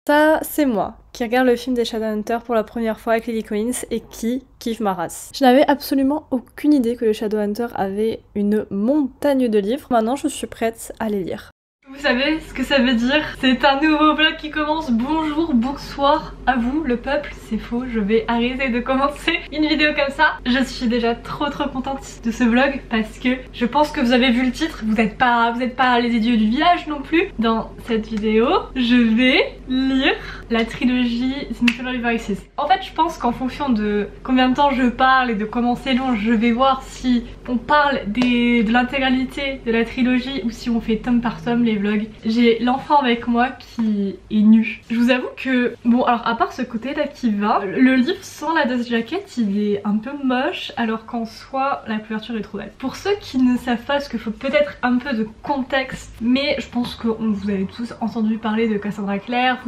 Ça, c'est moi qui regarde le film des Shadowhunters pour la première fois avec Lily Collins et qui kiffe ma race. Je n'avais absolument aucune idée que les Shadowhunters avaient une montagne de livres. Maintenant, je suis prête à les lire. Vous savez ce que ça veut dire? C'est un nouveau vlog qui commence. Bonjour, bonsoir à vous le peuple. C'est faux, je vais arrêter de commencer une vidéo comme ça. Je suis déjà trop contente de ce vlog parce que je pense que vous avez vu le titre. Vous êtes pas les idiots du village non plus. Dans cette vidéo, je vais lire la trilogie Zinfandel Devices. En fait, je pense qu'en fonction de combien de temps je parle et de comment c'est long, je vais voir si on parle de l'intégralité de la trilogie ou si on fait tome par tome les vlogs. J'ai l'enfant avec moi qui est nu. Je vous avoue que, bon, alors à part ce côté là qui va, le livre sans la dust jacket il est un peu moche alors qu'en soi la couverture est trop belle. Pour ceux qui ne savent pas, parce qu'il faut peut-être un peu de contexte, mais je pense que vous avez tous entendu parler de Cassandra Clare,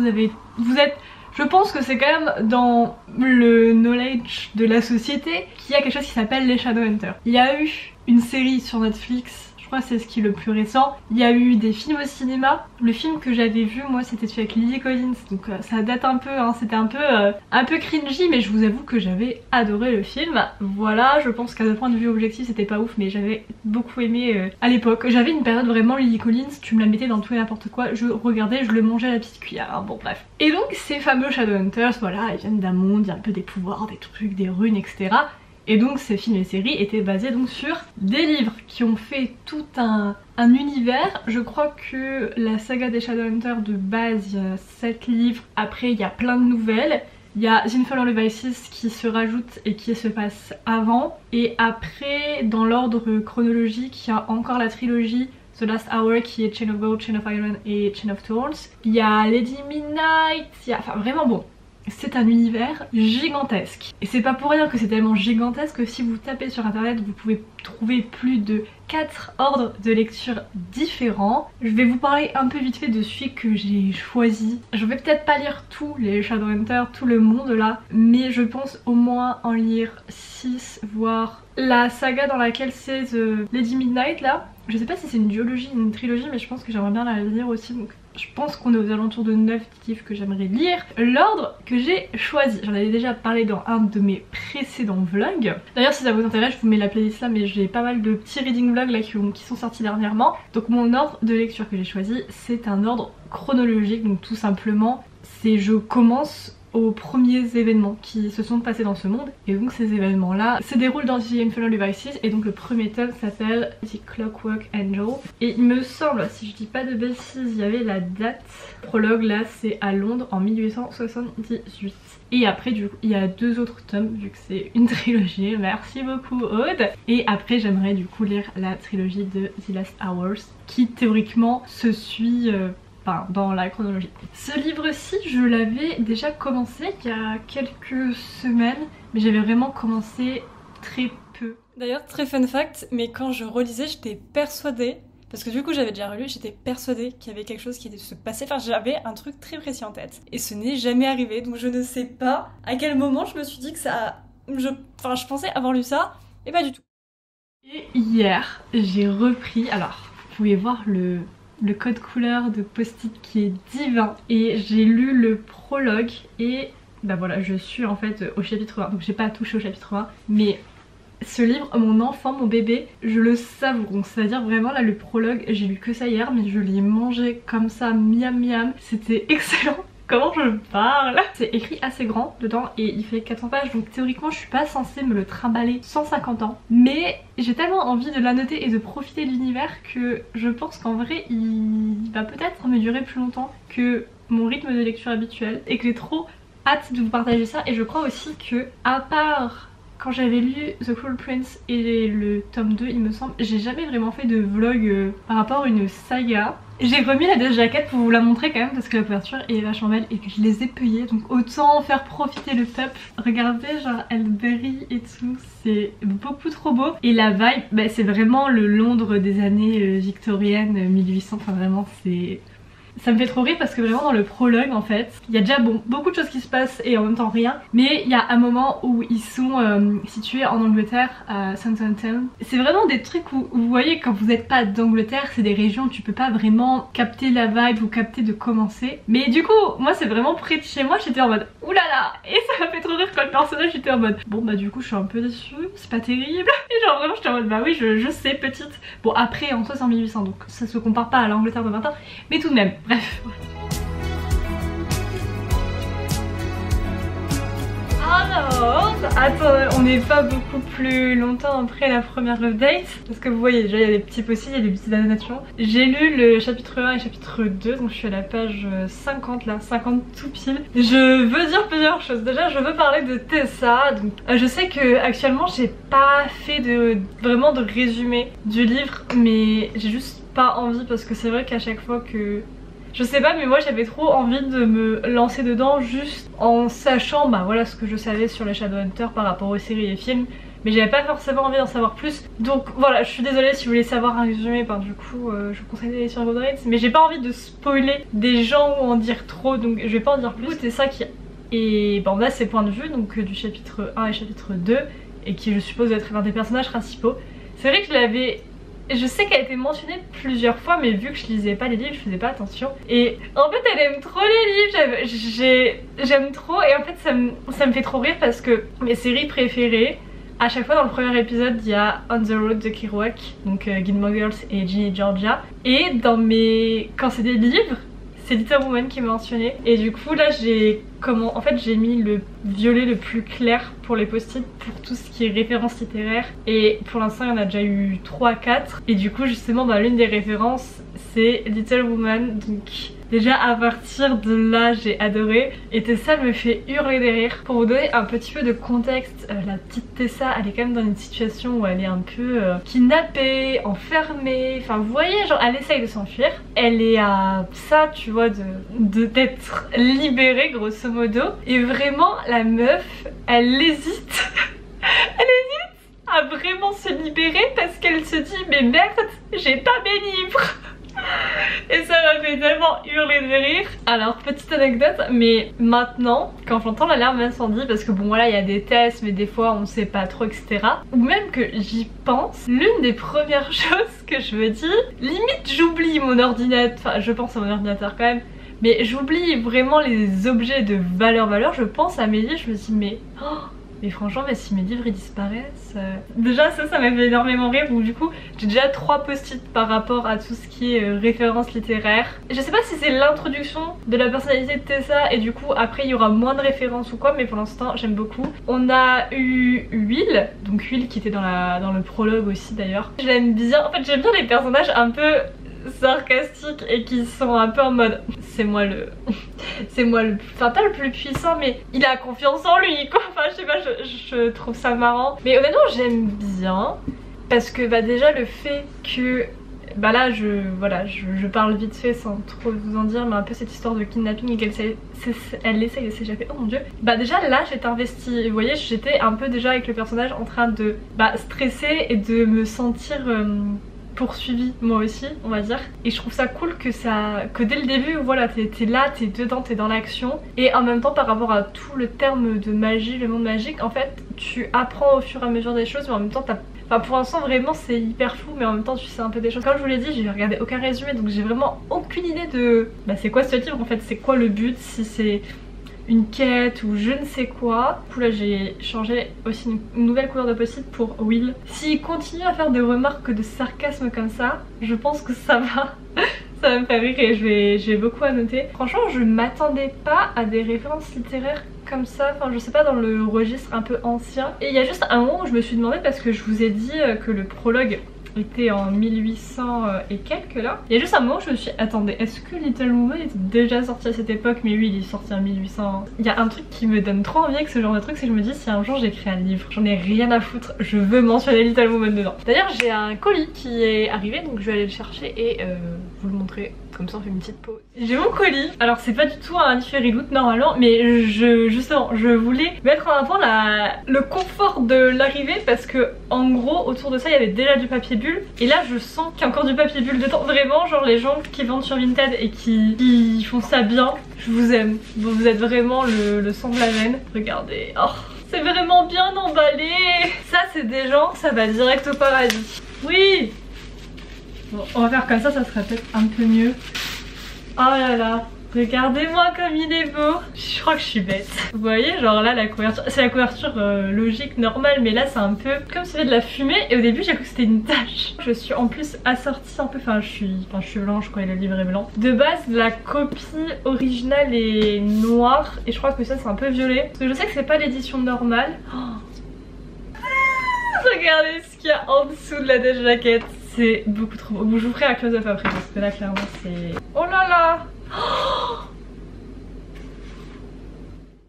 je pense que c'est quand même dans le knowledge de la société qu'il y a quelque chose qui s'appelle les Shadowhunters. Il y a eu une série sur Netflix, je crois que c'est ce qui est le plus récent. Il y a eu des films au cinéma. Le film que j'avais vu moi c'était celui avec Lily Collins, donc ça date un peu, hein, c'était un peu cringy, mais je vous avoue que j'avais adoré le film. Voilà, je pense qu'à un point de vue objectif c'était pas ouf, mais j'avais beaucoup aimé à l'époque. J'avais une période vraiment Lily Collins, tu me la mettais dans tout et n'importe quoi, je regardais, je le mangeais à la petite cuillère, hein, bon bref. Et donc ces fameux Shadowhunters, voilà, ils viennent d'un monde, il y a un peu des pouvoirs, des trucs, des runes, etc. Et donc ces films et séries étaient basés donc sur des livres qui ont fait tout un univers. Je crois que la saga des Shadowhunters de base, il y a 7 livres, après il y a plein de nouvelles. Il y a Zinfandel Devices qui se rajoute et qui se passe avant. Et après, dans l'ordre chronologique, il y a encore la trilogie The Last Hour qui est Chain of Gold, Chain of Iron et Chain of Thorns. Il y a Lady Midnight, enfin vraiment bon. C'est un univers gigantesque. Et c'est pas pour rien que c'est tellement gigantesque que si vous tapez sur internet, vous pouvez trouver plus de 4 ordres de lecture différents. Je vais vous parler un peu vite fait de celui que j'ai choisi. Je vais peut-être pas lire tous les Shadowhunters, tout le monde là, mais je pense au moins en lire 6, voire la saga dans laquelle c'est Lady Midnight là. Je sais pas si c'est une duologie, une trilogie, mais je pense que j'aimerais bien la lire aussi, donc je pense qu'on est aux alentours de 9 livres que j'aimerais lire. L'ordre que j'ai choisi, j'en avais déjà parlé dans un de mes précédents vlogs. D'ailleurs si ça vous intéresse, je vous mets la playlist là, mais j'ai pas mal de petits reading vlogs là qui sont sortis dernièrement. Donc mon ordre de lecture que j'ai choisi, c'est un ordre chronologique, donc tout simplement, c'est je commence aux premiers événements qui se sont passés dans ce monde, et donc ces événements là se déroulent dans The Infernal Devices, et donc le premier tome s'appelle The Clockwork Angel, et il me semble, si je dis pas de bêtises, il y avait la date prologue là, c'est à Londres en 1878. Et après du coup il y a 2 autres tomes vu que c'est une trilogie, merci beaucoup Aude. Et après j'aimerais du coup lire la trilogie de The Last Hours qui théoriquement se suit dans la chronologie. Ce livre-ci, je l'avais déjà commencé il y a quelques semaines, mais j'avais vraiment commencé très peu. D'ailleurs, très fun fact, mais quand je relisais, j'étais persuadée, parce que du coup j'avais déjà relu, j'étais persuadée qu'il y avait quelque chose qui allait se passer, enfin j'avais un truc très précis en tête. Et ce n'est jamais arrivé, donc je ne sais pas à quel moment je me suis dit que ça... je pensais avoir lu ça, et pas du tout. Et hier, j'ai repris, alors vous pouvez voir le code couleur de post-it qui est divin, et j'ai lu le prologue et bah voilà, je suis en fait au chapitre 1, donc j'ai pas touché au chapitre 1, mais ce livre, mon enfant, mon bébé, je le savoure. Donc c'est à dire vraiment là le prologue, j'ai lu que ça hier, mais je l'ai mangé comme ça, miam miam, c'était excellent. Comment je parle? C'est écrit assez grand dedans et il fait 400 pages, donc théoriquement je suis pas censée me le trimballer 150 ans, mais j'ai tellement envie de l'annoter et de profiter de l'univers que je pense qu'en vrai il va peut-être me durer plus longtemps que mon rythme de lecture habituel, et que j'ai trop hâte de vous partager ça. Et je crois aussi que, à part quand j'avais lu The Cruel Prince et le tome 2 il me semble, j'ai jamais vraiment fait de vlog par rapport à une saga. J'ai remis la dust jacket pour vous la montrer quand même parce que la couverture est vachement belle et que je les ai payées, donc autant faire profiter le peuple. Regardez, genre elle brille et tout, c'est beaucoup trop beau. Et la vibe, bah, c'est vraiment le Londres des années victoriennes, 1800, enfin vraiment c'est Ça me fait trop rire parce que vraiment dans le prologue en fait, il y a déjà beaucoup de choses qui se passent et en même temps rien. Mais il y a un moment où ils sont situés en Angleterre, à Southampton. C'est vraiment des trucs où vous voyez quand vous n'êtes pas d'Angleterre, c'est des régions où tu peux pas vraiment capter la vibe ou capter de commencer. Mais du coup, moi c'est vraiment près de chez moi, j'étais en mode oulala. Et ça m'a fait trop rire quand le personnage était en mode bon bah du coup je suis un peu déçue, c'est pas terrible. Et genre vraiment j'étais en mode bah oui je sais petite. Bon après en soi c'est en 1800 donc ça se compare pas à l'Angleterre de 20 ans. Mais tout de même, bref. Alors, attends, on n'est pas beaucoup plus longtemps après la première update. Parce que vous voyez, déjà il y a des petits post-it, il y a des petites annotations. J'ai lu le chapitre 1 et chapitre 2, donc je suis à la page 50 là, 50 tout pile. Je veux dire plusieurs choses. Déjà, je veux parler de Tessa. Donc, je sais que actuellement j'ai pas fait vraiment de résumé du livre, mais j'ai juste pas envie parce que c'est vrai qu'à chaque fois que... Je sais pas mais moi j'avais trop envie de me lancer dedans juste en sachant bah voilà ce que je savais sur les Shadowhunters par rapport aux séries et films. Mais j'avais pas forcément envie d'en savoir plus. Donc voilà, je suis désolée si vous voulez savoir un résumé, ben, du coup je vous conseille d'aller sur Goodreads. Mais j'ai pas envie de spoiler des gens ou en dire trop, donc je vais pas en dire plus. C'est ça qui... Et bon là c'est point de vue donc du chapitre 1 et chapitre 2 et qui je suppose doit être l'un des personnages principaux. C'est vrai que je l'avais... Je sais qu'elle a été mentionnée plusieurs fois mais vu que je lisais pas les livres je faisais pas attention. Et en fait elle aime trop les livres, j'aime trop et en fait ça me fait trop rire parce que mes séries préférées, à chaque fois dans le premier épisode il y a On the Road de Kerouac, donc Gilmore Girls et Ginny Georgia. Et dans quand c'est des livres, c'est Little Woman qui est mentionné. Et du coup là en fait j'ai mis le violet le plus clair pour les post-it pour tout ce qui est référence littéraire. Et pour l'instant il y en a déjà eu 3-4. Et du coup justement bah, l'une des références c'est Little Woman. Donc déjà à partir de là j'ai adoré. Et Tessa elle me fait hurler de rire. Pour vous donner un petit peu de contexte, la petite Tessa elle est quand même dans une situation où elle est un peu kidnappée, enfermée. Enfin vous voyez genre elle essaye de s'enfuir. Elle est à ça tu vois d'être libérée grosso modo. Et vraiment la meuf elle hésite. Elle hésite à vraiment se libérer parce qu'elle se dit mais merde j'ai pas mes livres. Et ça m'a fait tellement hurler de rire. Alors petite anecdote, mais maintenant quand j'entends l'alarme incendie, parce que bon voilà il y a des tests mais des fois on sait pas trop etc, ou même que j'y pense, l'une des premières choses que je me dis, limite j'oublie mon ordinateur, enfin je pense à mon ordinateur quand même, mais j'oublie vraiment les objets de valeur, je pense à mes livres, je me dis mais mais franchement mais si mes livres ils disparaissent déjà ça m'a fait énormément rire. Donc du coup j'ai déjà 3 post-it par rapport à tout ce qui est référence littéraire. Je sais pas si c'est l'introduction de la personnalité de Tessa et du coup après il y aura moins de références ou quoi, mais pour l'instant j'aime beaucoup. On a eu Will, donc Will qui était dans le prologue aussi d'ailleurs. Je l'aime bien, en fait j'aime bien les personnages un peu sarcastiques et qui sont un peu en mode c'est moi le enfin pas le plus puissant mais il a confiance en lui quoi. Enfin je sais pas, je trouve ça marrant. Mais honnêtement j'aime bien parce que bah déjà le fait que bah là je parle vite fait sans trop vous en dire, mais un peu cette histoire de kidnapping et qu'elle essaye de s'échapper, oh mon dieu. Bah déjà là j'étais investie, vous voyez j'étais un peu déjà avec le personnage en train de stresser et de me sentir poursuivi moi aussi on va dire. Et je trouve ça cool que dès le début voilà t'es là, t'es dedans, t'es dans l'action. Et en même temps par rapport à tout le terme de magie, le monde magique, en fait tu apprends au fur et à mesure des choses mais en même temps enfin pour l'instant vraiment c'est hyper flou mais en même temps tu sais un peu des choses. Comme je vous l'ai dit j'ai regardé aucun résumé donc j'ai vraiment aucune idée de c'est quoi ce livre en fait, c'est quoi le but, si c'est une quête ou je ne sais quoi. Du coup là j'ai changé aussi une nouvelle couleur de post-it pour Will. S'il continue à faire des remarques de sarcasme comme ça, je pense que ça va ça va me faire rire et j'ai beaucoup à noter. Franchement je m'attendais pas à des références littéraires comme ça, enfin je sais pas, dans le registre un peu ancien. Et il y a juste un moment où je me suis demandé, parce que je vous ai dit que le prologue était en 1800 et quelques là. Il y a juste un moment où je me suis dit, attendez, est-ce que Little Woman était déjà sorti à cette époque? Mais oui, il est sorti en 1800. Il y a un truc qui me donne trop envie avec ce genre de truc, c'est que je me dis si un jour j'écris un livre, j'en ai rien à foutre, je veux mentionner Little Woman dedans. D'ailleurs j'ai un colis qui est arrivé donc je vais aller le chercher et vous le montrer Comme ça on fait une petite pause. J'ai mon colis. Alors c'est pas du tout un Fairy Loot normalement, mais justement je voulais mettre en avant le confort de l'arrivée parce que en gros autour de ça il y avait déjà du papier bulle et là je sens qu'il y a encore du papier bulle dedans. Vraiment genre les gens qui vendent sur Vinted et qui font ça bien, je vous aime. Vous êtes vraiment le sang de la veine. Regardez, oh, c'est vraiment bien emballé. Ça c'est des gens, ça va direct au paradis. Oui. Bon, on va faire comme ça sera peut-être un peu mieux. Oh là là, regardez-moi comme il est beau. Je crois que je suis bête. Vous voyez, genre là la couverture, c'est la couverture logique, normale, mais là c'est un peu comme si c'était de la fumée et au début j'ai cru que c'était une tache. Je suis en plus assortie un peu, enfin je suis blanche quoi, et le livre est blanc. De base la copie originale est noire et je crois que ça c'est un peu violet. Parce que je sais que c'est pas l'édition normale. Oh. Regardez ce qu'il y a en dessous de la Dash Jacket. C'est beaucoup trop beau. Je vous ferai un close-up après parce que là clairement c'est... Oh là là. Oh.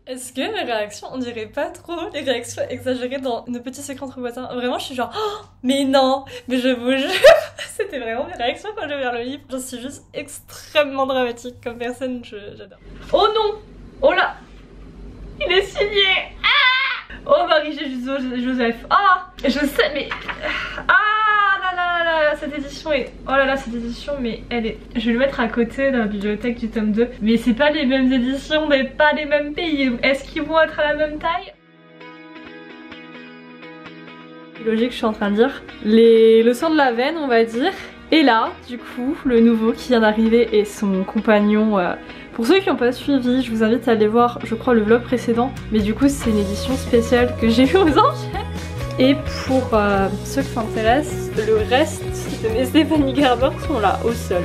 Est-ce que mes réactions, on dirait pas trop les réactions exagérées dans nos petits secrets entre voisins? Vraiment je suis genre oh, mais non, mais je vous jure. C'était vraiment mes réactions quand j'ai ouvert le livre. Je suis juste extrêmement dramatique comme personne, j'adore. Oh non. Oh là. Il est signé. Ah. Oh Marie-Joseph. Ah. Je sais mais... Ah. Cette édition est... Oh là là, cette édition, mais elle est... Je vais le mettre à côté dans la bibliothèque du tome 2. Mais c'est pas les mêmes éditions, mais pas les mêmes pays. Est-ce qu'ils vont être à la même taille? Logique, je suis en train de dire. Le sang de la veine, on va dire. Et là, du coup, le nouveau qui vient d'arriver et son compagnon... Pour ceux qui n'ont pas suivi, je vous invite à aller voir, je crois, le vlog précédent. Mais du coup, c'est une édition spéciale que j'ai vue aux enchères. Et pour ceux qui s'intéressent, le reste de mes Stéphanie Gerber sont là, au sol.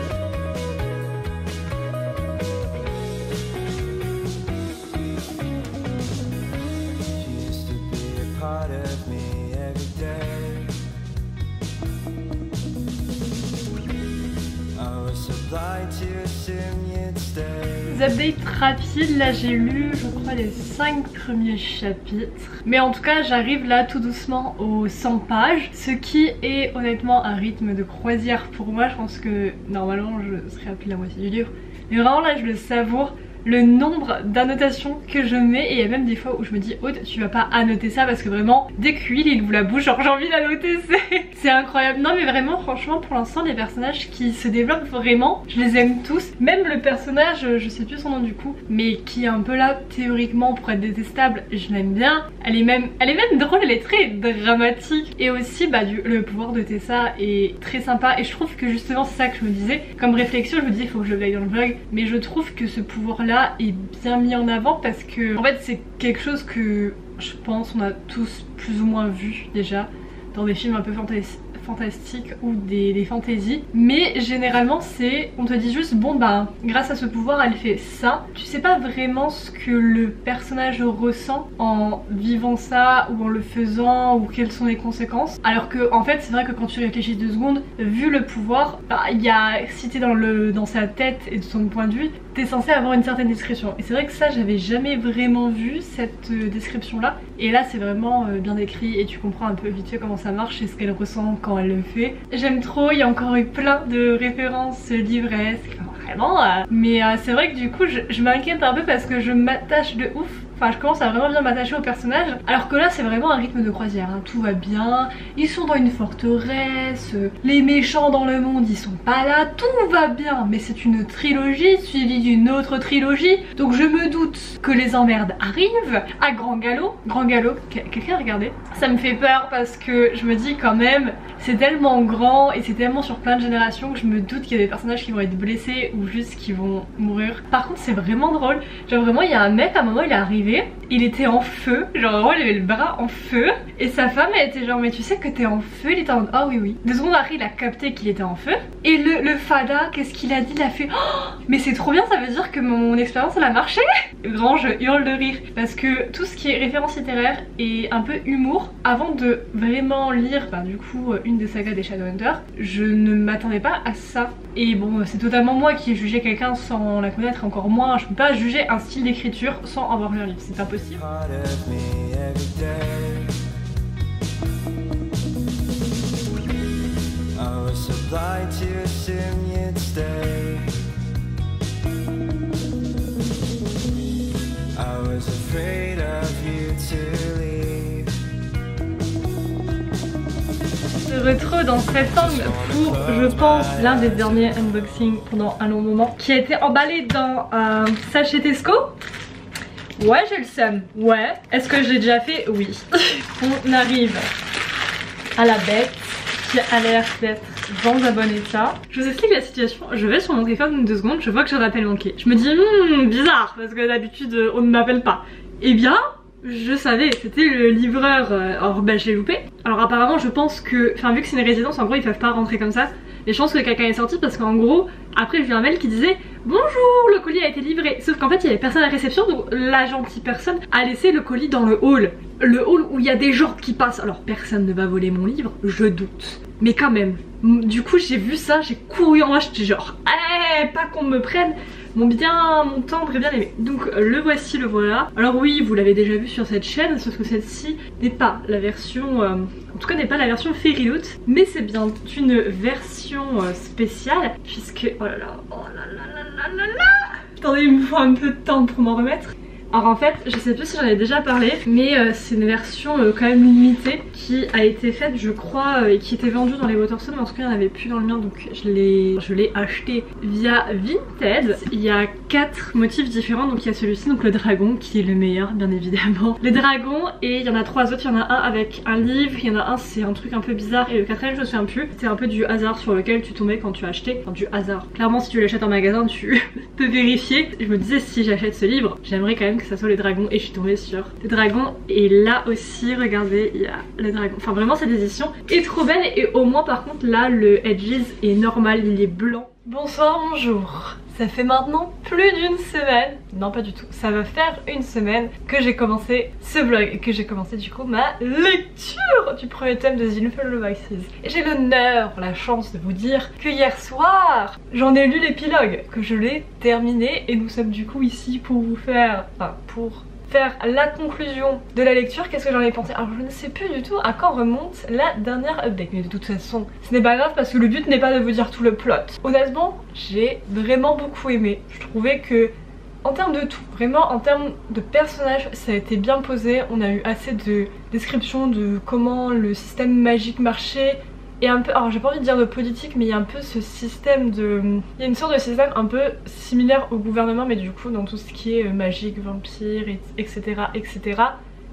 Updates rapides, là j'ai lu je crois les 5 premiers chapitres, mais en tout cas j'arrive là tout doucement aux 100 pages, ce qui est honnêtement un rythme de croisière pour moi. Je pense que normalement je serais à plus de la moitié du livre, mais vraiment là je le savoure, le nombre d'annotations que je mets, et il y a même des fois où je me dis Aude tu vas pas annoter ça parce que vraiment dès que Will il ouvre la bouche genre j'ai envie d'annoter, c'est incroyable. Non mais vraiment franchement pour l'instant les personnages qui se développent vraiment je les aime tous, même le personnage je sais plus son nom du coup mais qui est un peu là théoriquement pour être détestable, je l'aime bien. Elle est même drôle, elle est très dramatique, et aussi bah le pouvoir de Tessa est très sympa et je trouve que justement c'est ça que je me disais comme réflexion, je me dis il faut que je le veille dans le vlog, mais je trouve que ce pouvoir là est bien mis en avant parce que en fait c'est quelque chose que je pense on a tous plus ou moins vu déjà dans des films un peu fantastiques ou des fantaisies, mais généralement c'est on te dit juste bon bah grâce à ce pouvoir elle fait ça, tu sais pas vraiment ce que le personnage ressent en vivant ça ou en le faisant ou quelles sont les conséquences, alors que en fait c'est vrai que quand tu réfléchis 2 secondes, vu le pouvoir, bah il y a, si t'es dans sa tête et de son point de vue, t'es censé avoir une certaine description, et c'est vrai que ça j'avais jamais vraiment vu cette description là, et là c'est vraiment bien décrit et tu comprends un peu vite fait comment ça marche et ce qu'elle ressent quand elle le fait. J'aime trop, il y a encore eu plein de références livresques, enfin, vraiment mais c'est vrai que du coup je m'inquiète un peu parce que je m'attache de ouf. Enfin je commence à vraiment bien m'attacher au personnage, alors que là c'est vraiment un rythme de croisière, hein. Tout va bien, ils sont dans une forteresse, les méchants dans le monde ils sont pas là, tout va bien. Mais c'est une trilogie suivie d'une autre trilogie, donc je me doute que les emmerdes arrivent à grand galop. Grand galop, quelqu'un a regardé? Ça me fait peur parce que je me dis quand même c'est tellement grand et c'est tellement sur plein de générations que je me doute qu'il y a des personnages qui vont être blessés ou juste qui vont mourir. Par contre c'est vraiment drôle, genre vraiment il y a un mec à un moment il est arrivé, il était en feu, genre vraiment il avait le bras en feu, et sa femme elle était genre mais tu sais que t'es en feu, il était en mode oh oui oui. 2 secondes après il a capté qu'il était en feu, et le fada qu'est-ce qu'il a dit? Il a fait oh mais c'est trop bien, ça veut dire que mon expérience elle a marché. Grand je hurle de rire parce que tout ce qui est référence littéraire et un peu humour, avant de vraiment lire bah du coup une des sagas des Shadowhunters, je ne m'attendais pas à ça. Et bon c'est totalement moi qui ai jugé quelqu'un sans la connaître, encore moins je peux pas juger un style d'écriture sans avoir lu un livre, c'est impossible. Je retrouve dans cet angle pour, je pense, l'un des derniers unboxings pendant un long moment, qui a été emballé dans un sachet Tesco. Ouais, j'ai le seum. Ouais. Est-ce que je l'ai déjà fait? Oui. On arrive à la bête qui a l'air d'être dans un bon état. Je vous explique la situation. Je vais sur mon téléphone 2 secondes, je vois que j'ai un appel manqué. Je me dis bizarre parce que d'habitude on ne m'appelle pas. Eh bien, je savais, c'était le livreur. Alors bah je l'ai loupé. Alors apparemment je pense que, enfin vu que c'est une résidence, en gros ils peuvent pas rentrer comme ça. Et je pense que quelqu'un est sorti parce qu'en gros, après j'ai vu un mail qui disait bonjour, le colis a été livré. Sauf qu'en fait il y avait personne à la réception, donc la gentille personne a laissé le colis dans le hall. Le hall où il y a des gens qui passent. Alors personne ne va voler mon livre, je doute. Mais quand même, du coup j'ai vu ça, j'ai couru en moi, j'étais genre pas qu'on me prenne mon tendre et bien aimé. Donc le voici, le voilà. Alors oui, vous l'avez déjà vu sur cette chaîne, sauf que celle-ci n'est pas la version, en tout cas n'est pas la version Fairy Loot, mais c'est bien une version spéciale, puisque, oh là là, oh là là là là là là. Attendez, il me faut un peu de temps pour m'en remettre. Alors en fait, je sais plus si j'en ai déjà parlé, mais c'est une version quand même limitée qui a été faite je crois et qui était vendue dans les Waterstones, mais en tout cas il n'y en avait plus dans le mien, donc je l'ai acheté via Vinted. Il y a 4 motifs différents, donc il y a celui-ci, donc le dragon qui est le meilleur bien évidemment. Les dragons, et il y en a 3 autres, il y en a un avec un livre, il y en a un c'est un truc un peu bizarre, et le 4ème je me souviens plus. C'était un peu du hasard sur lequel tu tombais quand tu achetais, enfin du hasard. Clairement si tu l'achètes en magasin tu peux vérifier. Je me disais si j'achète ce livre, j'aimerais quand même que ça soit les dragons, et je suis tombée sur les dragons. Et là aussi regardez, il y a les dragons, enfin vraiment cette édition est trop belle. Et au moins par contre là le edges est normal, il est blanc. Bonsoir, bonjour. Ça fait maintenant plus d'une semaine, non pas du tout, ça va faire une semaine que j'ai commencé ce vlog et que j'ai commencé du coup ma lecture du premier tome de The Infernal Vices. Et j'ai l'honneur, la chance de vous dire que hier soir j'en ai lu l'épilogue, que je l'ai terminé, et nous sommes du coup ici pour vous faire, enfin pour faire la conclusion de la lecture. Qu'est-ce que j'en ai pensé? Alors je ne sais plus du tout à quand remonte la dernière update, mais de toute façon ce n'est pas grave parce que le but n'est pas de vous dire tout le plot. Honnêtement j'ai vraiment beaucoup aimé. Je trouvais que en termes de tout, vraiment en termes de personnages, ça a été bien posé. On a eu assez de descriptions de comment le système magique marchait. Et un peu, alors j'ai pas envie de dire de politique, mais il y a un peu ce système de... Il y a une sorte de système un peu similaire au gouvernement, mais du coup dans tout ce qui est magique, vampire, etc, etc,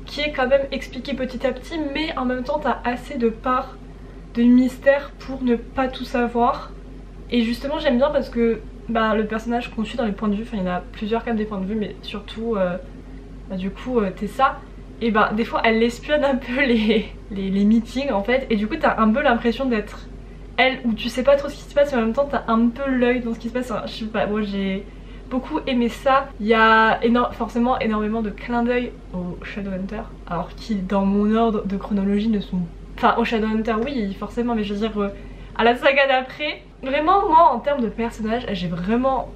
qui est quand même expliqué petit à petit, mais en même temps t'as assez de parts de mystère pour ne pas tout savoir. Et justement j'aime bien parce que bah, le personnage qu'on suit dans les points de vue, enfin il y en a plusieurs quand même des points de vue, mais surtout bah, du coup Tessa, et bah des fois elle espionne un peu les meetings en fait, et du coup t'as un peu l'impression d'être elle, où tu sais pas trop ce qui se passe, mais en même temps t'as un peu l'œil dans ce qui se passe. Enfin, je sais pas, moi j'ai beaucoup aimé ça. Il y a forcément énormément de clins d'œil au Shadowhunter, alors qui dans mon ordre de chronologie ne sont... Enfin au Shadowhunter oui forcément, mais je veux dire à la saga d'après. Vraiment moi en termes de personnages j'ai vraiment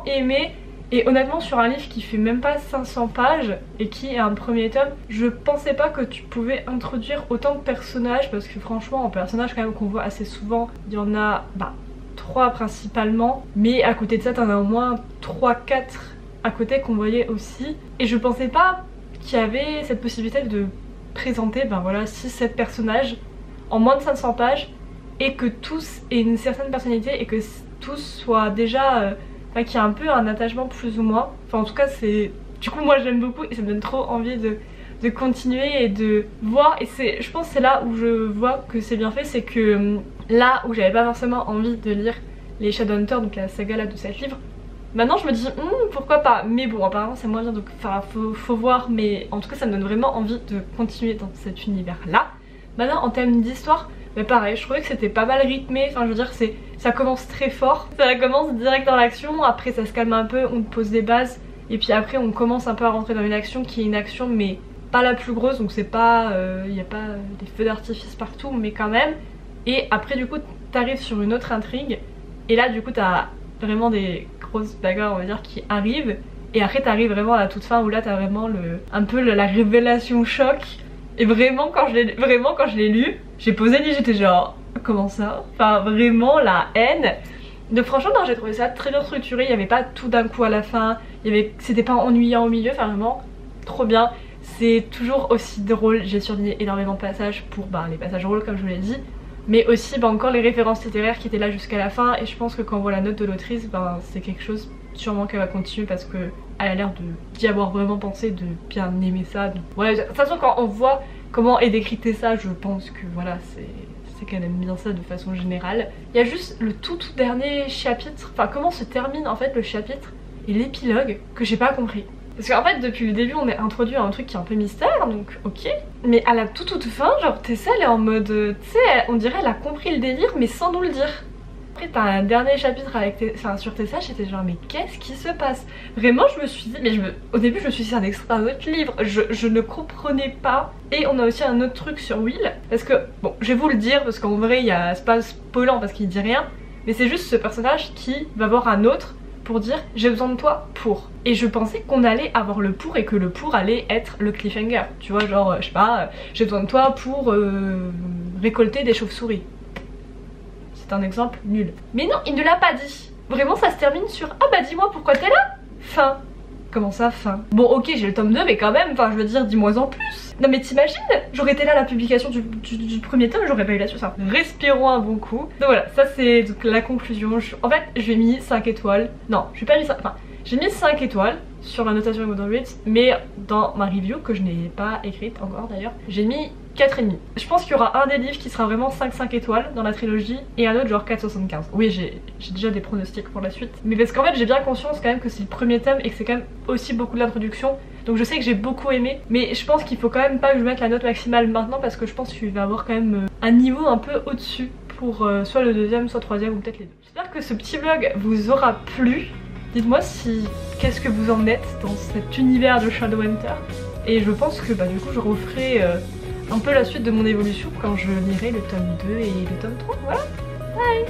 aimé. Et honnêtement sur un livre qui fait même pas 500 pages et qui est un premier tome, je pensais pas que tu pouvais introduire autant de personnages, parce que franchement en personnages quand même qu'on voit assez souvent, il y en a 3 principalement, mais à côté de ça t'en as au moins 3-4 à côté qu'on voyait aussi. Et je pensais pas qu'il y avait cette possibilité de présenter 6-7 personnages en moins de 500 pages et que tous aient une certaine personnalité et que tous soient déjà... qui a un peu un attachement plus ou moins. Enfin en tout cas c'est... Du coup moi j'aime beaucoup et ça me donne trop envie de continuer et de voir. Et je pense que c'est là où je vois que c'est bien fait, c'est que là où j'avais pas forcément envie de lire les Shadowhunters, donc la saga là de 7 livres, maintenant je me dis pourquoi pas. Mais bon apparemment c'est moins bien, donc faut voir, mais en tout cas ça me donne vraiment envie de continuer dans cet univers là. Maintenant en termes d'histoire, mais pareil, je trouvais que c'était pas mal rythmé, enfin je veux dire ça commence très fort, ça commence direct dans l'action, après ça se calme un peu, on te pose des bases, et puis après on commence un peu à rentrer dans une action qui est une action mais pas la plus grosse, donc c'est pas, y a pas des feux d'artifice partout, mais quand même. Et après du coup t'arrives sur une autre intrigue, et là du coup t'as vraiment des grosses bagarres on va dire qui arrivent, et après t'arrives vraiment à la toute fin où là t'as vraiment un peu la révélation choc. Et vraiment quand je l'ai lu, j'ai posé le livre, j'étais genre comment ça? Enfin vraiment la haine. Donc franchement non, j'ai trouvé ça très bien structuré, il n'y avait pas tout d'un coup à la fin, c'était pas ennuyant au milieu, enfin vraiment trop bien. C'est toujours aussi drôle, j'ai surligné énormément de passages pour les passages drôles comme je vous l'ai dit. Mais aussi encore les références littéraires qui étaient là jusqu'à la fin. Et je pense que quand on voit la note de l'autrice, c'est quelque chose sûrement qu'elle va continuer parce que elle a l'air d'y avoir vraiment pensé, de bien aimer ça. Voilà, de toute façon quand on voit comment est décrypté ça, je pense que voilà, c'est qu'elle aime bien ça de façon générale. Il y a juste le tout dernier chapitre, enfin comment se termine en fait le chapitre et l'épilogue que j'ai pas compris. Parce qu'en fait depuis le début on est introduit à un truc qui est un peu mystère, donc ok. Mais à la toute fin, genre Tessa elle est en mode, tu sais, on dirait elle a compris le délire mais sans nous le dire. Après t'as un dernier chapitre avec sur Tessa, j'étais genre mais qu'est-ce qui se passe? Vraiment je me suis dit, mais au début je me suis dit c'est un extrait d'un autre livre, je ne comprenais pas. Et on a aussi un autre truc sur Will, parce que, bon je vais vous le dire parce qu'en vrai c'est pas spoilant parce qu'il dit rien, mais c'est juste ce personnage qui va voir un autre pour dire j'ai besoin de toi pour. Et je pensais qu'on allait avoir le pour et que le pour allait être le cliffhanger. Tu vois genre je sais pas, j'ai besoin de toi pour récolter des chauves-souris. C'est un exemple nul. Mais non, il ne l'a pas dit. Vraiment ça se termine sur ah bah dis-moi pourquoi t'es là. Fin. Comment ça fin? Bon ok j'ai le tome 2 mais quand même, enfin je veux dire dis-moi en plus. Non mais t'imagines, j'aurais été là à la publication du premier tome, j'aurais pas eu la suite. Enfin, respirons un bon coup. Donc voilà, ça c'est la conclusion. En fait j'ai mis 5 étoiles. Non, je vais pas mis 5, enfin j'ai mis 5 étoiles sur la notation Modern Reads, mais dans ma review que je n'ai pas écrite encore d'ailleurs, j'ai mis 4,5. Je pense qu'il y aura un des livres qui sera vraiment 5 étoiles dans la trilogie et un autre genre 4,75. Oui j'ai déjà des pronostics pour la suite. Mais parce qu'en fait j'ai bien conscience quand même que c'est le premier tome et que c'est quand même aussi beaucoup de l'introduction. Donc je sais que j'ai beaucoup aimé, mais je pense qu'il faut quand même pas que je mette la note maximale maintenant parce que je pense qu'il va avoir quand même un niveau un peu au-dessus pour soit le deuxième, soit le troisième ou peut-être les deux. J'espère que ce petit vlog vous aura plu. Dites-moi si qu'est-ce que vous en êtes dans cet univers de Shadowhunter. Et je pense que du coup je referai un peu la suite de mon évolution quand je lirai le tome 2 et le tome 3. Voilà. Bye.